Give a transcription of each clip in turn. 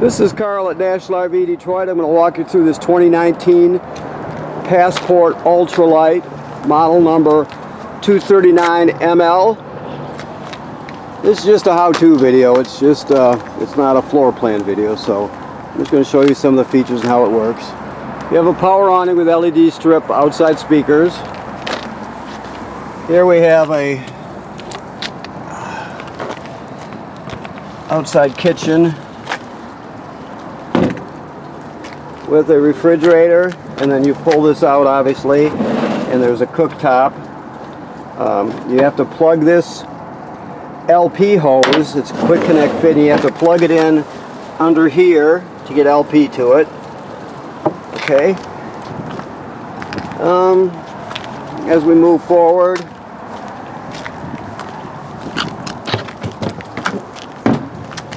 This is Carl at National RV Detroit. I'm going to walk you through this 2019 Passport Ultralight, model number 239ML. This is just a how-to video. It's just it's not a floor plan video, so I'm just going to show you some of the features and how it works. You have a power awning with LED strip outside speakers. Here we have a outside kitchen with a refrigerator, and then you pull this out obviously, and there's a cooktop. You have to plug this LP hose. It's a quick connect fit, and you have to plug it in under here to get LP to it. Okay. As we move forward,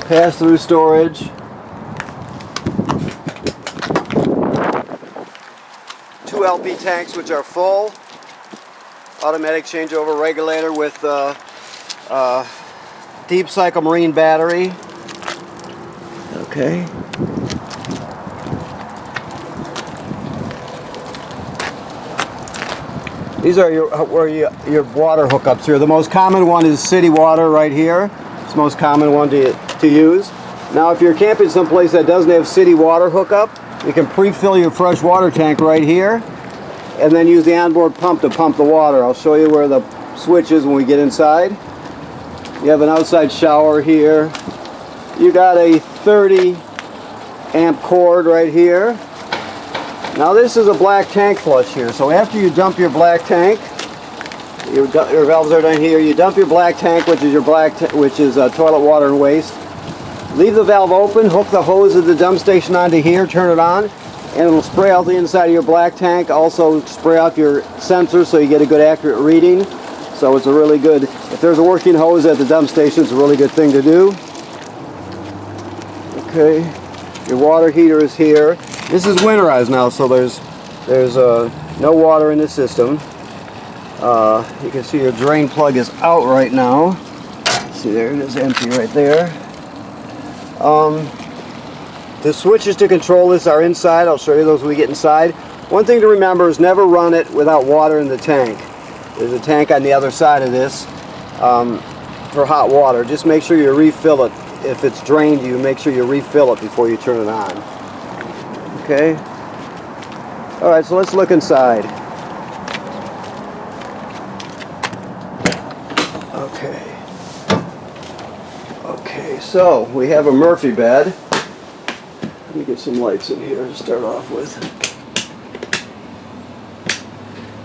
pass-through storage, two LP tanks which are full, automatic changeover regulator with deep cycle marine battery. Okay. These are your water hookups here. The most common one is city water right here. It's the most common one to use. Now if you're camping someplace that doesn't have city water hookup, you can pre-fill your fresh water tank right here and then use the onboard pump to pump the water. I'll show you where the switch is when we get inside. You have an outside shower here. You got a 30 amp cord right here. Now this is a black tank flush here, so after you dump your black tank, your valves are down here, you dump your black tank, which is toilet water and waste. Leave the valve open, hook the hose of the dump station onto here, turn it on, and it'll spray out the inside of your black tank. Also spray out your sensor so you get a good accurate reading. So it's a really good, if there's a working hose at the dump station, it's a really good thing to do. Okay, your water heater is here. This is winterized now, so there's no water in the system. You can see your drain plug is out right now. See, there it is, empty right there. The switches to control this are inside. I'll show you those when we get inside. One thing to remember is never run it without water in the tank. There's a tank on the other side of this for hot water. Just make sure you refill it. If it's drained, you make sure you refill it before you turn it on. Okay. All right, so let's look inside. Okay. Okay, so we have a Murphy bed. Let me get some lights in here to start off with.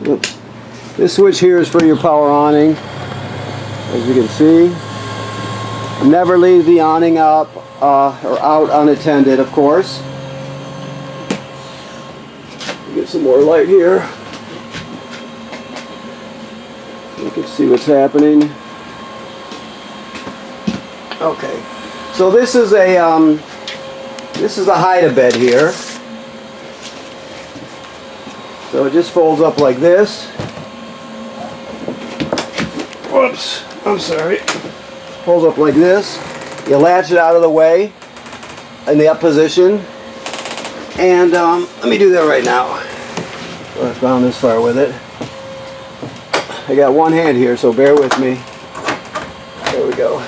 Oops. This switch here is for your power awning. As you can see, never leave the awning up or out unattended, of course. Get some more light here. You can see what's happening. Okay, so this is a hide-a-bed here. So it just folds up like this. Whoops, I'm sorry. Folds up like this. You latch it out of the way in the up position. And let me do that right now. I've gone this far with it. I got one hand here, so bear with me. There we go.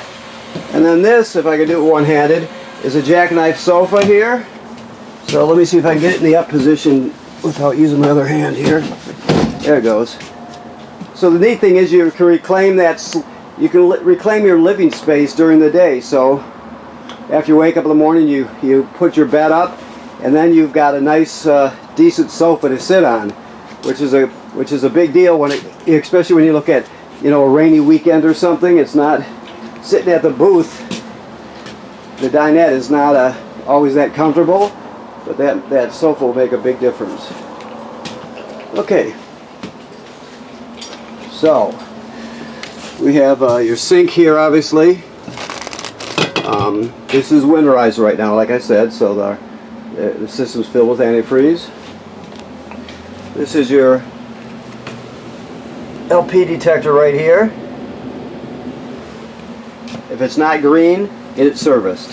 And then this, if I can do it one-handed, is a jackknife sofa here. So let me see if I can get it in the up position without using my other hand here. There it goes. So the neat thing is you can reclaim reclaim your living space during the day. So after you wake up in the morning, you put your bed up, and then you've got a nice, decent sofa to sit on, which is a big deal especially when you look at, a rainy weekend or something. It's not sitting at the booth. The dinette is not always that comfortable, but that sofa will make a big difference. Okay, so we have your sink here, obviously. This is winterized right now, like I said, so the system's filled with antifreeze. This is your LP detector right here. If it's not green, get it serviced.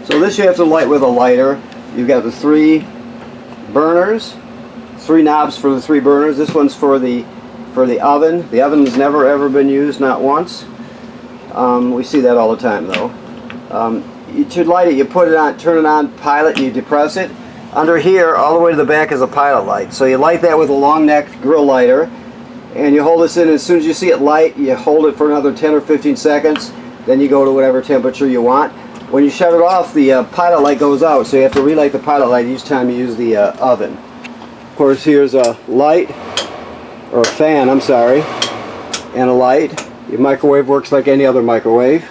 So this you have to light with a lighter. You've got the 3 burners, 3 knobs for the 3 burners. This one's for the oven. The oven's never ever been used, not once. We see that all the time though. You should light it, you put it on, turn it on, pilot, you depress it. Under here, all the way to the back is a pilot light. So you light that with a long necked grill lighter, and you hold this in. As soon as you see it light, you hold it for another 10 or 15 seconds, then you go to whatever temperature you want. When you shut it off, the pilot light goes out, so you have to relight the pilot light each time you use the oven. Of course, here's a light, or a fan, I'm sorry, and a light. Your microwave works like any other microwave.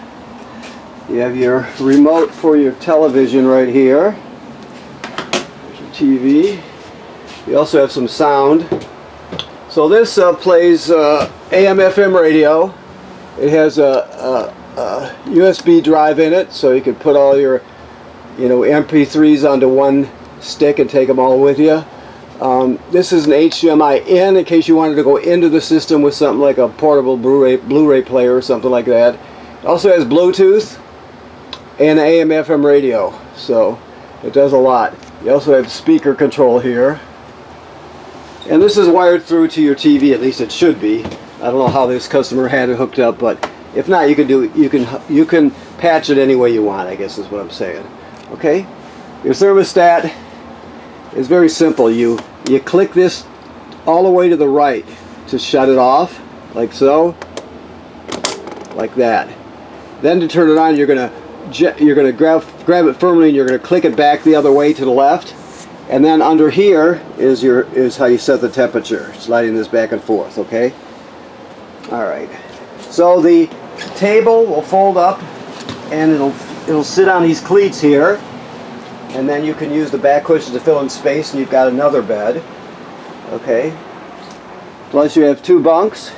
You have your remote for your television right here. TV. You also have some sound. So this plays AM FM radio. It has a USB drive in it, so you can put all your MP3s onto one stick and take them all with you. This is an HDMI in case you wanted to go into the system with something like a portable Blu-ray player or something like that. It also has Bluetooth and AM FM radio, so it does a lot. You also have speaker control here, and this is wired through to your TV. At least it should be. I don't know how this customer had it hooked up, but if not, you can do it. You can patch it any way you want, I guess is what I'm saying. Okay, your thermostat is very simple. You click this all the way to the right to shut it off, like so, like that. Then to turn it on, you're gonna grab it firmly, and you're gonna click it back the other way to the left. And then under here is how you set the temperature, sliding this back and forth. Okay. All right. So the table will fold up, and it'll sit on these cleats here, and then you can use the back cushion to fill in space, and you've got another bed. Okay. Plus you have 2 bunks.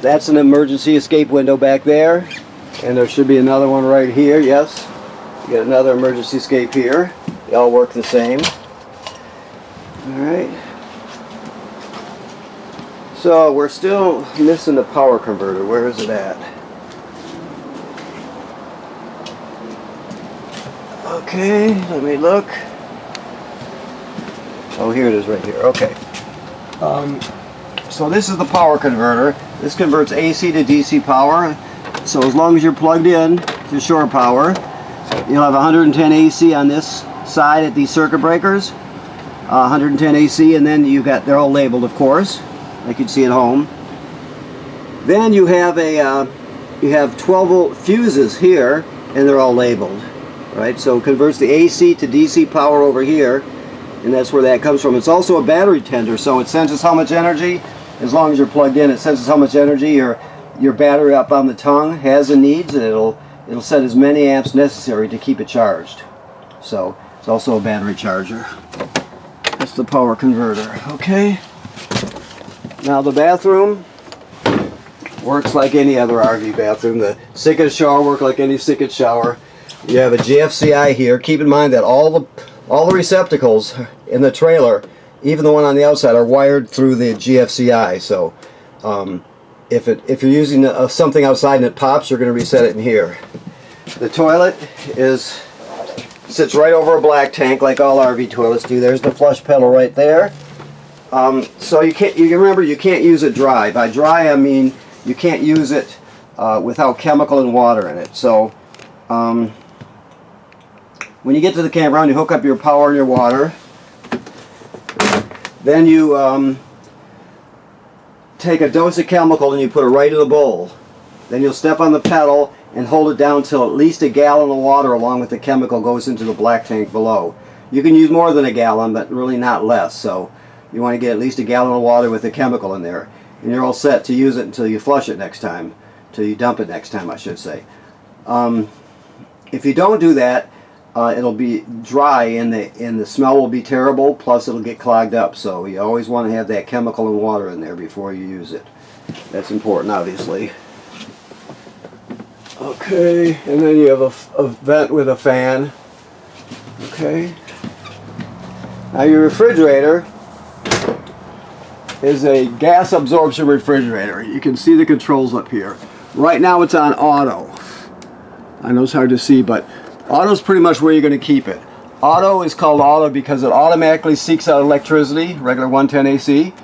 That's an emergency escape window back there, and there should be another one right here. Yes. You get another emergency escape here. They all work the same. Alright. So we're still missing the power converter. Where is it at? Okay, let me look. Oh, here it is right here. Okay. So this is the power converter. This converts AC to DC power. So as long as you're plugged in to shore power, you'll have 110 AC on this side at these circuit breakers. 110 AC, and then they're all labeled, of course, like you'd see at home. Then you have 12-volt fuses here, and they're all labeled, right? So it converts the AC to DC power over here, and that's where that comes from. It's also a battery tender, so it senses how much energy, as long as you're plugged in, it senses how much energy your battery up on the tongue has and needs, and it'll set as many amps necessary to keep it charged. So it's also a battery charger. That's the power converter. Okay. Now the bathroom works like any other RV bathroom. The Sicket shower works like any Sicket shower. You have a GFCI here. Keep in mind that all the receptacles in the trailer, even the one on the outside, are wired through the GFCI. So if you're using something outside and it pops, you're going to reset it in here. The toilet sits right over a black tank, like all RV toilets do. There's the flush pedal right there. So you remember you can't use it dry. By dry I mean you can't use it without chemical and water in it. So when you get to the campground, you hook up your power and your water. Then you take a dose of chemical and you put it right in the bowl. Then you'll step on the pedal and hold it down till at least a gallon of water along with the chemical goes into the black tank below. You can use more than a gallon, but really not less. So you want to get at least a gallon of water with the chemical in there. And you're all set to use it until you flush it next time. Till you dump it next time, I should say. If you don't do that, it'll be dry and the smell will be terrible, plus it'll get clogged up. So you always want to have that chemical and water in there before you use it. That's important, obviously. Okay, and then you have a vent with a fan. Okay. Now your refrigerator is a gas absorption refrigerator. You can see the controls up here. Right now it's on auto. I know it's hard to see, but auto is pretty much where you're going to keep it. Auto is called auto because it automatically seeks out electricity, regular 110 AC,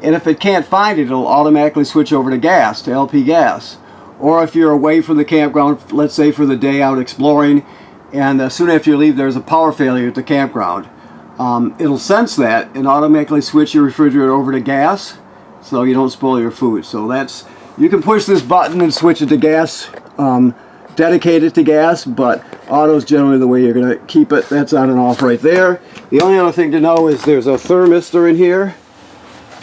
and if it can't find it, it'll automatically switch over to gas, to LP gas. Or if you're away from the campground, let's say for the day out exploring, and soon after you leave there's a power failure at the campground, it'll sense that and automatically switch your refrigerator over to gas so you don't spoil your food. So that's, you can push this button and switch it to gas, dedicated to gas, but auto is generally the way you're going to keep it. That's on and off right there. The only other thing to know is there's a thermistor in here.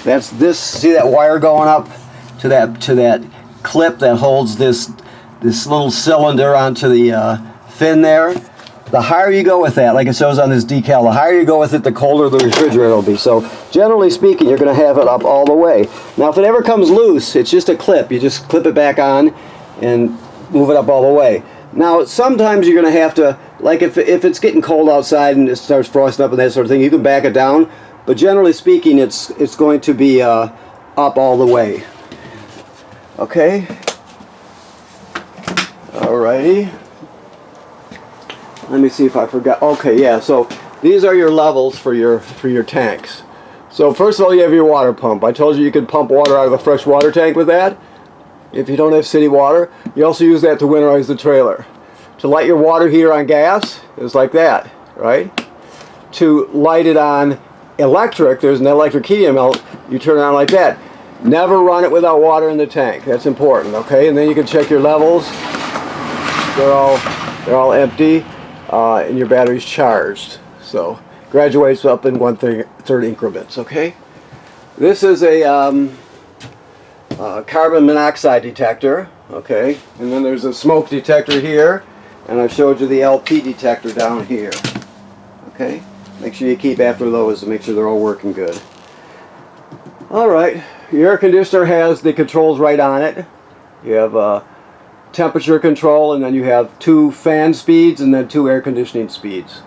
That's this, see that wire going up to that clip that holds this little cylinder onto the fin there. The higher you go with that, like it shows on this decal, the higher you go with it, the colder the refrigerator will be. So generally speaking, you're going to have it up all the way. Now if it ever comes loose, it's just a clip. You just clip it back on and move it up all the way. Now sometimes you're going to have to, like if it's getting cold outside and it starts frosting up and that sort of thing, you can back it down. But generally speaking, it's going to be up all the way. Okay. Alrighty. Let me see if I forgot. Okay, yeah. So these are your levels for your tanks. So first of all, you have your water pump. I told you could pump water out of a fresh water tank with that. If you don't have city water, you also use that to winterize the trailer. To light your water heater on gas is like that, right? To light it on electric, there's an electric heating element, you turn it on like that. Never run it without water in the tank. That's important, okay? And then you can check your levels. They're all empty, and your battery's charged. So graduates up in 1/3 increments, okay? This is a carbon monoxide detector, okay? And then there's a smoke detector here, and I showed you the LP detector down here, okay? Make sure you keep after those to make sure they're all working good. Alright, your air conditioner has the controls right on it. You have temperature control, and then you have 2 fan speeds and then 2 air conditioning speeds.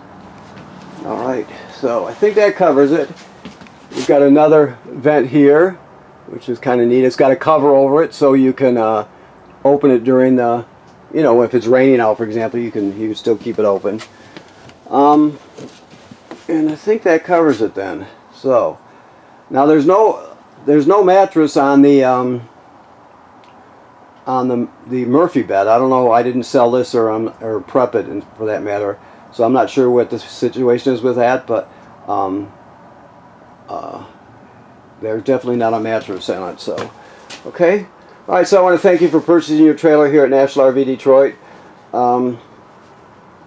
Alright, so I think that covers it. We've got another vent here, which is kind of neat. It's got a cover over it so you can open it during the, you know, if it's raining out, for example, you can still keep it open. And I think that covers it then. So now there's no mattress on the Murphy bed. I don't know. I didn't sell this or prep it, for that matter. So I'm not sure what the situation is with that, but there's definitely not a mattress on it. So okay. All right. So I want to thank you for purchasing your trailer here at National RV Detroit.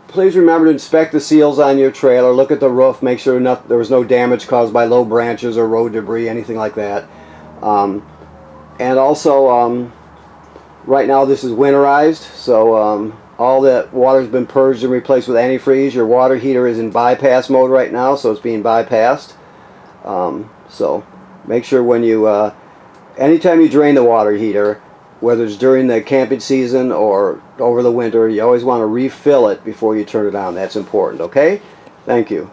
Please remember to inspect the seals on your trailer. Look at the roof. Make sure there was no damage caused by low branches or road debris, anything like that. And also, right now this is winterized, so all that water's been purged and replaced with antifreeze. Your water heater is in bypass mode right now, so it's being bypassed. So make sure when you, anytime you drain the water heater, whether it's during the camping season or over the winter, you always want to refill it before you turn it on. That's important, okay? Thank you.